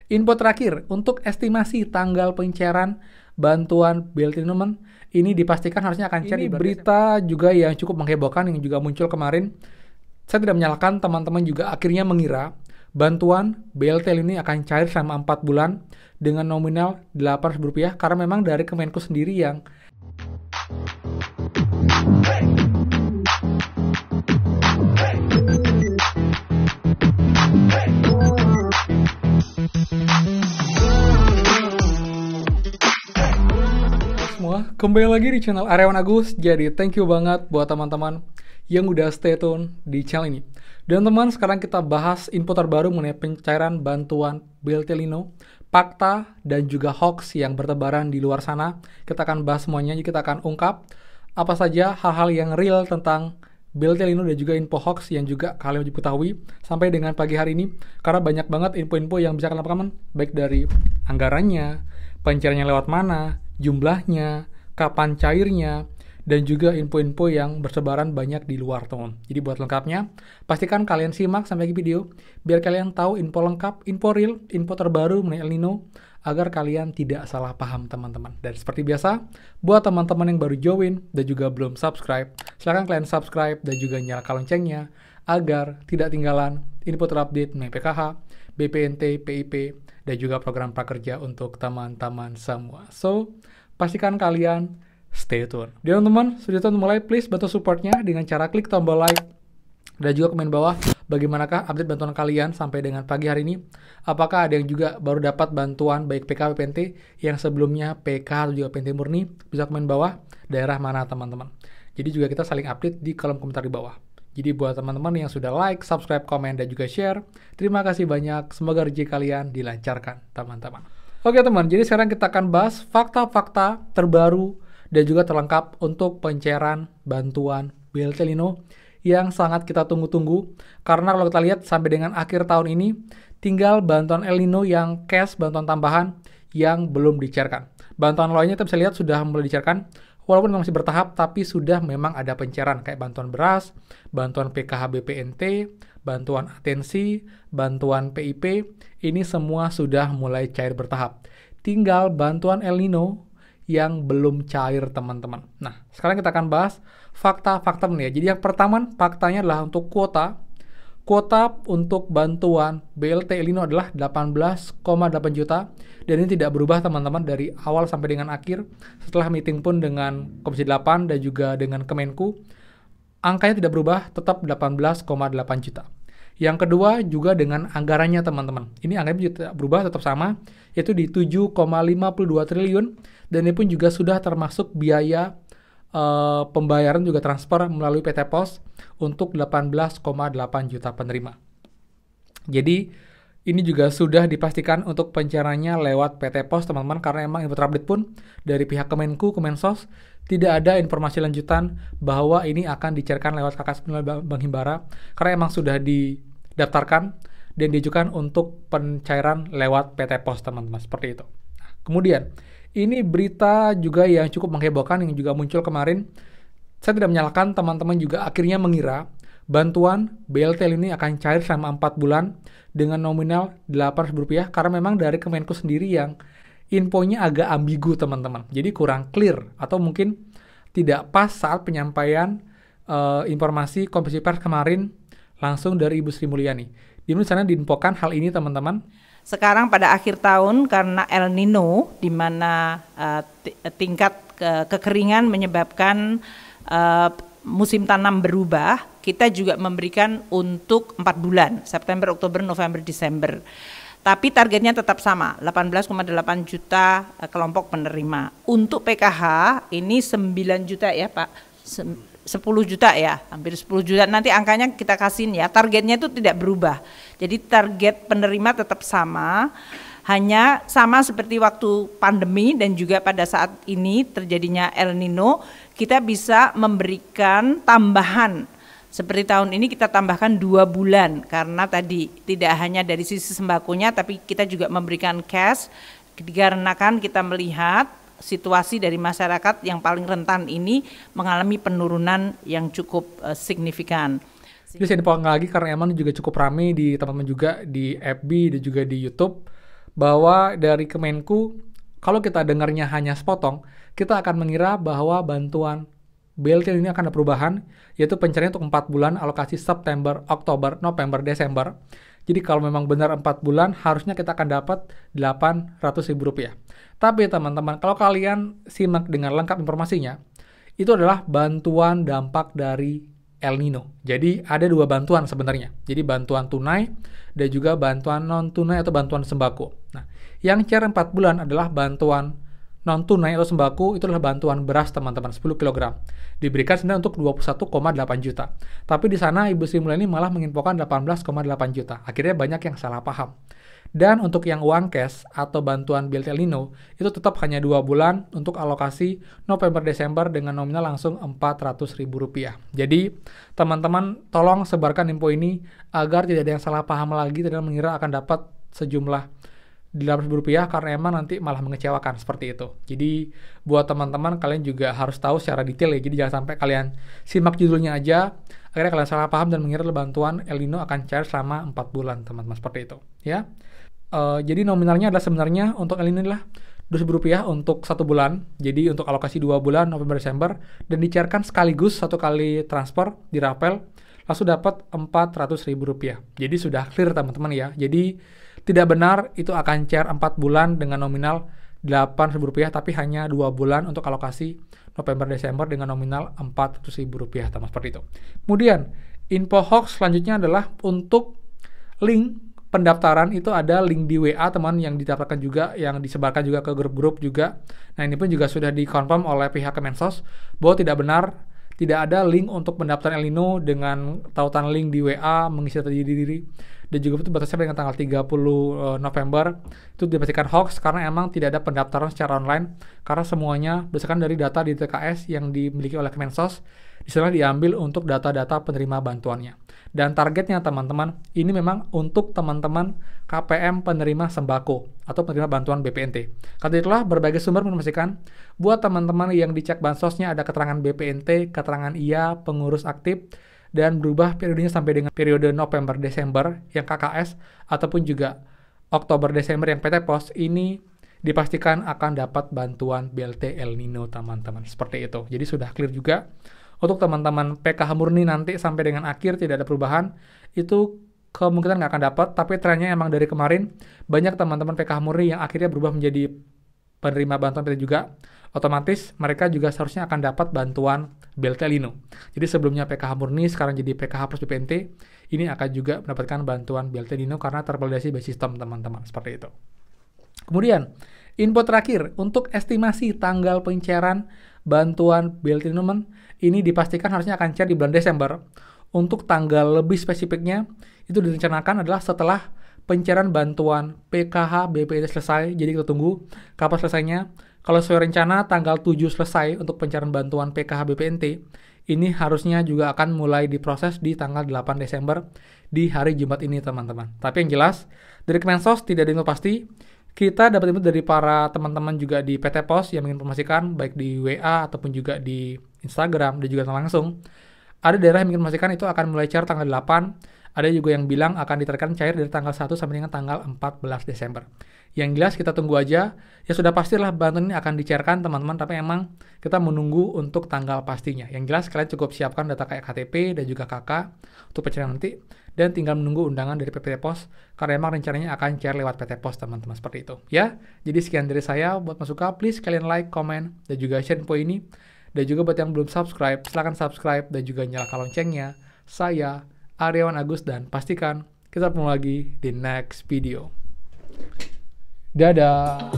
Info terakhir, untuk estimasi tanggal pencairan bantuan BLT Lino ini dipastikan harusnya akan cair. Ini berita juga yang cukup menghebohkan yang juga muncul kemarin. Saya tidak menyalahkan, teman-teman juga akhirnya mengira bantuan BLT ini akan cair selama 4 bulan dengan nominal Rp800 karena memang dari Kemenku sendiri yang semua, kembali lagi di channel Aryawan Agus. Jadi thank you banget buat teman-teman yang udah stay tune di channel ini. Dan teman, sekarang kita bahas info terbaru mengenai pencairan bantuan BLT Lino, fakta dan juga hoax yang bertebaran di luar sana. Kita akan bahas semuanya, jadi kita akan ungkap apa saja hal-hal yang real tentang BLT Lino dan juga info hoax yang juga kalian wajib ketahui sampai dengan pagi hari ini. Karena banyak banget info-info yang bisa kalian dapatkan, baik dari anggarannya, pencairannya lewat mana, jumlahnya, kapan cairnya, dan juga info-info yang bersebaran banyak di luar, teman. Jadi buat lengkapnya, pastikan kalian simak sampai akhir video, biar kalian tahu info lengkap, info real, info terbaru mengenai El Nino, agar kalian tidak salah paham, teman-teman. Dan seperti biasa, buat teman-teman yang baru join dan juga belum subscribe, silahkan kalian subscribe dan juga nyalakan loncengnya, agar tidak tinggalan info terupdate mengenai PKH, BPNT, PIP, dan juga program prakerja untuk teman-teman semua. So, pastikan kalian stay tune. Dan teman-teman, sudah mulai, please bantu supportnya dengan cara klik tombol like dan juga komen bawah bagaimanakah update bantuan kalian sampai dengan pagi hari ini. Apakah ada yang juga baru dapat bantuan baik PK PNT yang sebelumnya PK atau juga PNT murni? Bisa komen bawah daerah mana, teman-teman. Jadi juga kita saling update di kolom komentar di bawah. Jadi buat teman-teman yang sudah like, subscribe, komen, dan juga share, terima kasih banyak. Semoga rezeki kalian dilancarkan, teman-teman. Oke teman, jadi sekarang kita akan bahas fakta-fakta terbaru dan juga terlengkap untuk pencairan bantuan BLT Lino yang sangat kita tunggu-tunggu. Karena kalau kita lihat sampai dengan akhir tahun ini, tinggal bantuan El Nino yang cash, bantuan tambahan yang belum dicairkan. Bantuan lainnya kita bisa lihat sudah mulai dicairkan, walaupun masih bertahap, tapi sudah memang ada pencairan kayak bantuan beras, bantuan PKH BPNT, bantuan atensi, bantuan PIP, ini semua sudah mulai cair bertahap. Tinggal bantuan El Nino yang belum cair, teman-teman. Nah, sekarang kita akan bahas fakta-fakta nih ya. Jadi yang pertama, faktanya adalah untuk kuota. Kuota untuk bantuan BLT El Nino adalah 18,8 juta. Dan ini tidak berubah, teman-teman, dari awal sampai dengan akhir. Setelah meeting pun dengan Komisi 8 dan juga dengan Kemenku, angkanya tidak berubah, tetap 18,8 juta. Yang kedua juga dengan anggarannya, teman-teman. Ini anggarannya juga tidak berubah, tetap sama, yaitu di 7,52 triliun. Dan ini pun juga sudah termasuk biaya pembayaran juga transfer melalui PT POS untuk 18,8 juta penerima. Jadi ini juga sudah dipastikan untuk pencairannya lewat PT POS, teman-teman, karena emang info terupdate pun dari pihak Kemenku, Kemensos, tidak ada informasi lanjutan bahwa ini akan dicairkan lewat KKS Bank Himbara, karena emang sudah didaftarkan dan diajukan untuk pencairan lewat PT POS, teman-teman, seperti itu. Nah, kemudian, ini berita juga yang cukup menghebohkan yang juga muncul kemarin. Saya tidak menyalahkan, teman-teman juga akhirnya mengira bantuan BLT ini akan cair selama 4 bulan dengan nominal Rp800 karena memang dari Kemenku sendiri yang infonya agak ambigu, teman-teman. Jadi kurang clear atau mungkin tidak pas saat penyampaian informasi konferensi pers kemarin langsung dari Ibu Sri Mulyani. Di sana diinfokan hal ini, teman-teman. Sekarang pada akhir tahun karena El Nino di mana tingkat kekeringan menyebabkan musim tanam berubah, kita juga memberikan untuk 4 bulan, September, Oktober, November, Desember. Tapi targetnya tetap sama, 18,8 juta kelompok penerima. Untuk PKH ini 9 juta ya Pak, 10 juta ya, hampir 10 juta. Nanti angkanya kita kasihin ya, targetnya itu tidak berubah. Jadi target penerima tetap sama, hanya sama seperti waktu pandemi dan juga pada saat ini terjadinya El Nino, kita bisa memberikan tambahan. Seperti tahun ini kita tambahkan 2 bulan karena tadi tidak hanya dari sisi sembakonya tapi kita juga memberikan cash dikarenakan kita melihat situasi dari masyarakat yang paling rentan ini mengalami penurunan yang cukup signifikan. Jadi saya dipotong lagi karena emang juga cukup ramai di teman-teman juga di FB dan juga di YouTube bahwa dari Kemenku, kalau kita dengarnya hanya sepotong, kita akan mengira bahwa bantuan BLT ini akan ada perubahan, yaitu pencarian untuk 4 bulan alokasi September, Oktober, November, Desember. Jadi kalau memang benar 4 bulan, harusnya kita akan dapat Rp800.000. Tapi teman-teman, kalau kalian simak dengan lengkap informasinya, itu adalah bantuan dampak dari El Nino. Jadi ada 2 bantuan sebenarnya. Jadi bantuan tunai dan juga bantuan non-tunai atau bantuan sembako. Nah, yang share 4 bulan adalah bantuan non-tunai atau sembako, itu adalah bantuan beras teman-teman, 10 kg. Diberikan sebenarnya untuk 21,8 juta. Tapi di sana Ibu Sri Mulyani malah menginfokan 18,8 juta. Akhirnya banyak yang salah paham. Dan untuk yang uang cash atau bantuan BLT El Nino, itu tetap hanya 2 bulan untuk alokasi November-Desember dengan nominal langsung Rp400.000. Jadi, teman-teman tolong sebarkan info ini agar tidak ada yang salah paham lagi dan mengira akan dapat sejumlah Rp800.000 karena emang nanti malah mengecewakan seperti itu. Jadi, buat teman-teman kalian juga harus tahu secara detail ya. Jadi, jangan sampai kalian simak judulnya aja, akhirnya kalian salah paham dan mengira bantuan El Nino akan cair selama 4 bulan, teman-teman, seperti itu. Ya. Jadi nominalnya adalah sebenarnya untuk El Nino adalah Rp200.000 untuk 1 bulan. Jadi untuk alokasi 2 bulan November-Desember dan dicairkan sekaligus 1 kali transfer di Rapel langsung dapat Rp400.000. Jadi sudah clear teman-teman ya. Jadi tidak benar itu akan cair 4 bulan dengan nominal Rp800.000 tapi hanya 2 bulan untuk alokasi November-Desember dengan nominal Rp400.000, teman, seperti itu. Kemudian info hoax selanjutnya adalah untuk link pendaftaran, itu ada link di WA teman yang didapatkan juga, yang disebarkan juga ke grup-grup juga. Nah ini pun juga sudah dikonfirm oleh pihak Kemensos bahwa tidak benar, tidak ada link untuk pendaftaran El Nino dengan tautan link di WA mengisi data diri, dan juga itu batasnya dengan tanggal 30 November. Itu dipastikan hoax karena emang tidak ada pendaftaran secara online, karena semuanya berdasarkan dari data di TKS yang dimiliki oleh Kemensos. Di sana diambil untuk data-data penerima bantuannya. Dan targetnya teman-teman, ini memang untuk teman-teman KPM penerima sembako atau penerima bantuan BPNT. Karena itulah berbagai sumber menginformasikan buat teman-teman yang dicek bansosnya ada keterangan BPNT, keterangan iya, pengurus aktif, dan berubah periodenya sampai dengan periode November-Desember yang KKS ataupun juga Oktober-Desember yang PT Pos, ini dipastikan akan dapat bantuan BLT El Nino, teman-teman. Seperti itu. Jadi sudah clear juga. Untuk teman-teman PKH murni nanti sampai dengan akhir tidak ada perubahan, itu kemungkinan nggak akan dapat, tapi trennya emang dari kemarin banyak teman-teman PKH murni yang akhirnya berubah menjadi penerima bantuan PT juga, otomatis mereka juga seharusnya akan dapat bantuan BLT El Nino. Jadi sebelumnya PKH murni, sekarang jadi PKH plus BPNT, ini akan juga mendapatkan bantuan BLT El Nino karena tervalidasi by sistem, teman-teman, seperti itu. Kemudian, info terakhir untuk estimasi tanggal pencairan bantuan BLT El Nino ini dipastikan harusnya akan cair di bulan Desember. Untuk tanggal lebih spesifiknya, itu direncanakan adalah setelah pencairan bantuan PKH BPNT selesai. Jadi kita tunggu kapan selesainya. Kalau sesuai rencana tanggal 7 selesai untuk pencairan bantuan PKH BPNT, ini harusnya juga akan mulai diproses di tanggal 8 Desember di hari Jumat ini, teman-teman. Tapi yang jelas, dari Kemensos tidak ada info pasti. Kita dapat info dari para teman-teman juga di PT Pos yang menginformasikan baik di WA ataupun juga di Instagram dan juga langsung. Ada daerah yang menginformasikan itu akan mulai cair tanggal 8. Ada juga yang bilang akan diterapkan cair dari tanggal 1 sampai dengan tanggal 14 Desember. Yang jelas kita tunggu aja. Ya sudah pastilah bantuan ini akan dicairkan, teman-teman, tapi emang kita menunggu untuk tanggal pastinya. Yang jelas kalian cukup siapkan data kayak KTP dan juga KK untuk pencairan nanti, dan tinggal menunggu undangan dari PT Pos karena emang rencananya akan cair lewat PT Pos, teman-teman, seperti itu ya. Jadi sekian dari saya. Buat yang suka, please kalian like, komen, dan juga share info ini. Dan juga buat yang belum subscribe, silahkan subscribe dan juga nyalakan loncengnya. Saya Aryawan Agus, dan pastikan kita ketemu lagi di next video. Dadah.